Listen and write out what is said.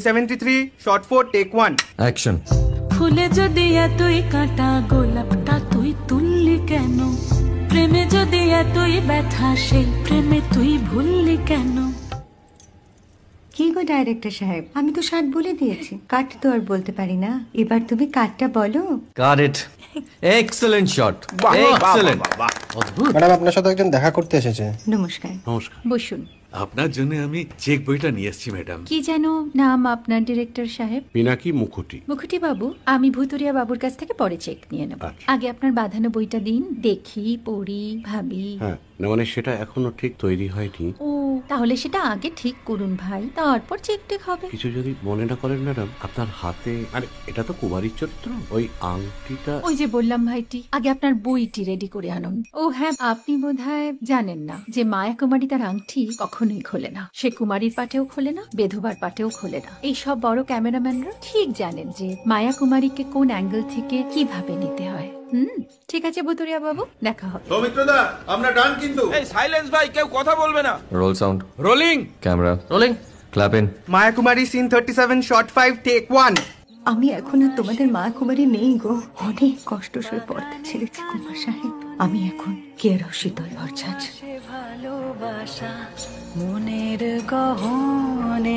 73 shot 4 take 1 action. ফুলে যদি এতই কাঁটা গোলাপটা তুই তুললি কেন? প্রেমে যদি এতই ব্যথা সেই প্রেমে তুই ভুললি কেন? কি গো ডাইরেক্টর সাহেব, আমি তো 60 বলে দিয়েছি, কাট তো আর বলতে পারি না, এবার তুমি কাটটা বলো। Got it. Excellent shot, excellent. Madam আপনার সাথে একজন দেখা করতে এসেছে। নমস্কার। নমস্কার। বসুন। আপনার জন্য আমি চেক বইটা নিয়ে এসেছি ম্যাডাম। কি যেন নাম আপনার ডিরেক্টর সাহেব? পিনাকি মুখোটি। মুখুটি বাবু, আমি ভুতুরিয়া বাবুর কাছ থেকে পরে চেক নিয়ে নেব। আচ্ছা। আগে আপনার বাঁধানো বইটা দিন, দেখি, পড়ি, ভাবি। হ্যাঁ, না মানে সেটা এখনো ঠিক তৈরি হয়নি। ও, তাহলে সেটা আগে ঠিক করুন ভাই, তারপর চেক টেক হবে। কিছু যদি মনে না করেন ম্যাডাম, আপনার হাতে, আরে এটা তো কুমারীর চরিত্র, ওই আংটিটা। ওই যে বললাম ভাইটি, আগে আপনার বইটি রেডি করে আনুন। ও হ্যাঁ, আপনি বোধহয় জানেন না যে মায়া কুমারী তার আংটি কখনোই খোলে না। সে কুমারীর পাটেও খোলে না, বেধবার পাটেও খোলে না। এই সব বড় ক্যামেরাম্যানরা ঠিক জানেন যে মায়া কুমারীকে কোন অ্যাঙ্গেল থেকে কিভাবে নিতে হয়। ঠিক আছে ভুতুরিয়া বাবু, দেখা হবে। সৌমিত্রদা, আমরা ডান কিন্তু। এই সাইলেন্স ভাই, কেউ কথা বলবে না। Roll sound, rolling, camera rolling, clap in. Maya Kumari scene 37 shot 5 take 1 আমি এখন আর তোমাদের মা কুমারী নেই গো, অনেক কষ্ট সয়ে পর্দা ছেড়েছি কুমার সাহেব। আমি এখন কেরো শীতল ভরছাছ। ভালোবাসা মনের গহনে